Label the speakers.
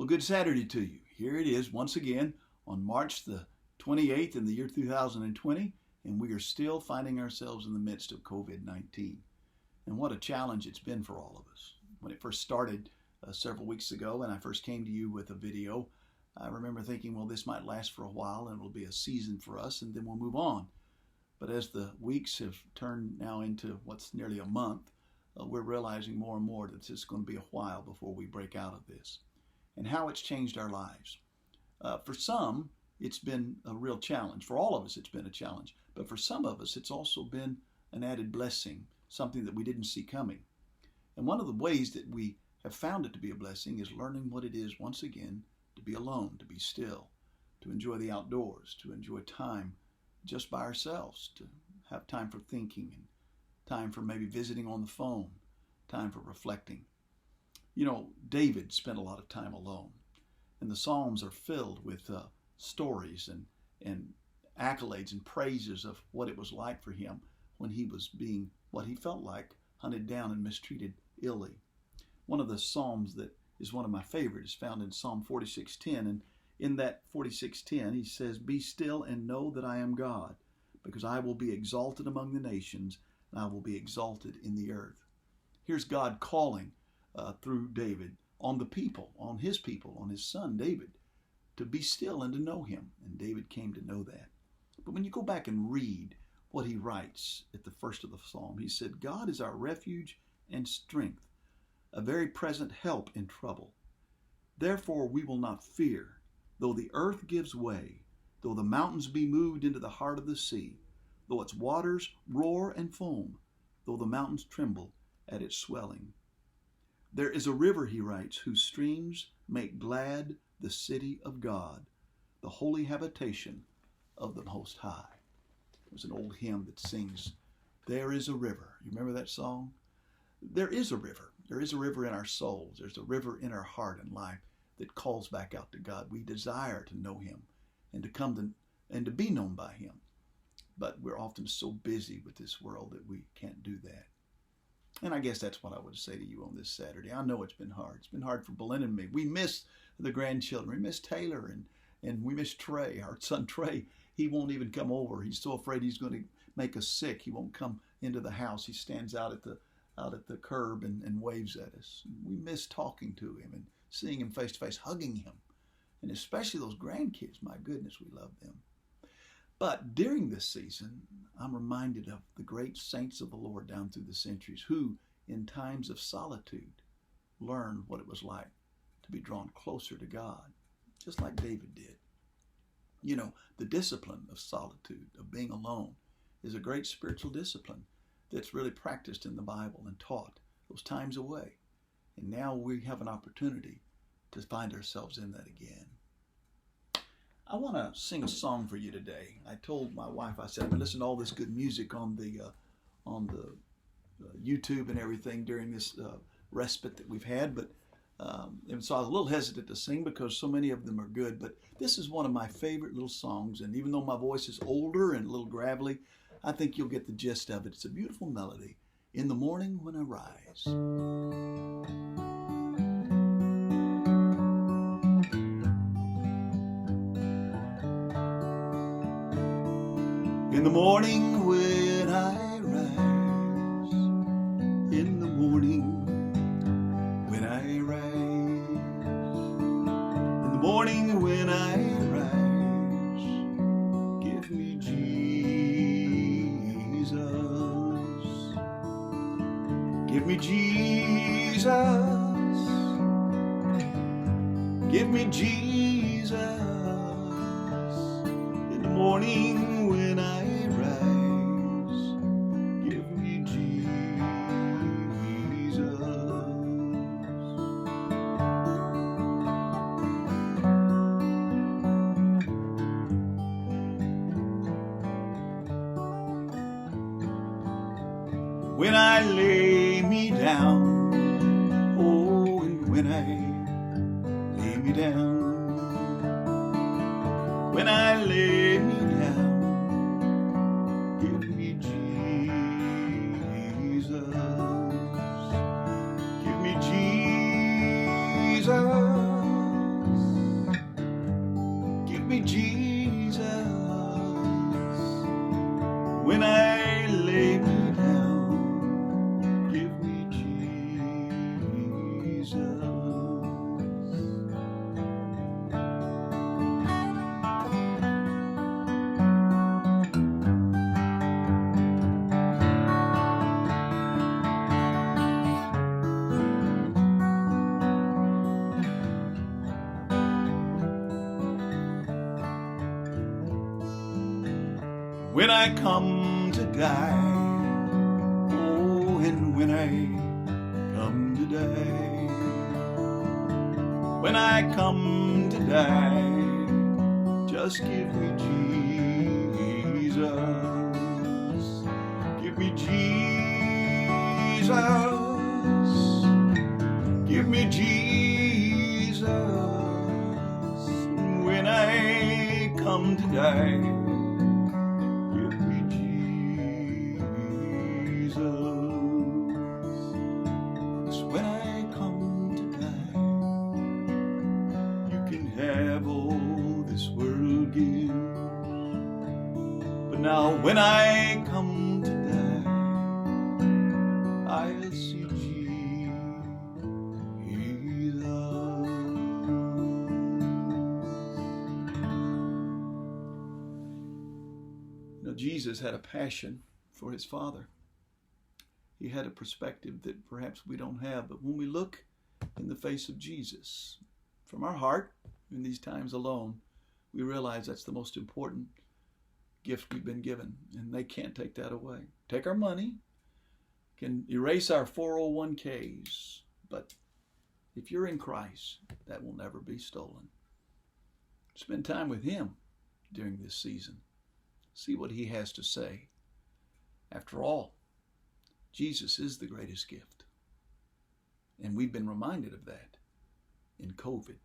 Speaker 1: Well, good Saturday to you. Here it is once again on March the 28th in the year 2020, and we are still finding ourselves in the midst of COVID-19. And what a challenge it's been for all of us. When it first started several weeks ago and I first came to you with a video, I remember thinking, well, this might last for a while and it'll be a season for us and then we'll move on. But as the weeks have turned now into what's nearly a month, we're realizing more and more that it's going to be a while before we break out of this. And how it's changed our lives. For some, it's been a real challenge. For all of us, it's been a challenge. But for some of us, it's also been an added blessing, something that we didn't see coming. And one of the ways that we have found it to be a blessing is learning what it is, once again, to be alone, to be still, to enjoy the outdoors, to enjoy time just by ourselves, to have time for thinking and time for maybe visiting on the phone, time for reflecting. You know, David spent a lot of time alone, and the Psalms are filled with stories and accolades and praises of what it was like for him when he was being, what he felt like, hunted down and mistreated illy. One of the Psalms that is one of my favorites is found in Psalm 46:10, and in that 46:10 he says, "Be still and know that I am God, because I will be exalted among the nations, and I will be exalted in the earth." Here's God calling through David on the people, on his son David, to be still and to know him. And David came to know that. But when you go back and read what he writes at the first of the psalm, he said, "God is our refuge and strength, a very present help in trouble. Therefore we will not fear, though the earth gives way, though the mountains be moved into the heart of the sea, though its waters roar and foam, though the mountains tremble at its swelling. There is a river," he writes, "whose streams make glad the city of God, the holy habitation of the Most High." There's an old hymn that sings, "There is a river." You remember that song? There is a river. There is a river in our souls. There's a river in our heart and life that calls back out to God. We desire to know him and to come to and to be known by him. But we're often so busy with this world that we can't do that. And I guess that's what I would say to you on this Saturday. I know it's been hard. It's been hard for Belinda and me. We miss the grandchildren. We miss Taylor and we miss Trey, our son Trey. He won't even come over. He's so afraid he's going to make us sick. He won't come into the house. He stands out at the curb and waves at us. We miss talking to him and seeing him face to face, hugging him. And especially those grandkids. My goodness, we love them. But during this season, I'm reminded of the great saints of the Lord down through the centuries who, in times of solitude, learned what it was like to be drawn closer to God, just like David did. You know, the discipline of solitude, of being alone, is a great spiritual discipline that's really practiced in the Bible and taught those times away. And now we have an opportunity to find ourselves in that again. I want to sing a song for you today. I told my wife, I said, I'm going to listen to all this good music on the YouTube and everything during this respite that we've had, but and so I was a little hesitant to sing because so many of them are good, but this is one of my favorite little songs, and even though my voice is older and a little gravelly, I think you'll get the gist of it. It's a beautiful melody. "In the morning when I rise." In the morning when I rise, in the morning when I rise, in the morning when I rise, give me Jesus, give me Jesus, give me Jesus, in the morning when I rise, give me Jesus. When I lay me down, oh, and when I lay me down, when I lay me down, give me Jesus, give me Jesus, when I come to die. Oh, and when I come to die, when I come to die, just give me Jesus. Give me Jesus. Give me Jesus. When I come to die, give me Jesus. When I come to die, you can have all this world gives. But now when I come to die, I'll see Jesus. Now, Jesus had a passion for his Father. He had a perspective that perhaps we don't have, but when we look in the face of Jesus, from our heart, in these times alone, we realize that's the most important gift we've been given, and they can't take that away. Take our money, can erase our 401ks, but if you're in Christ, that will never be stolen. Spend time with him during this season. See what he has to say. After all, Jesus is the greatest gift, and we've been reminded of that in COVID.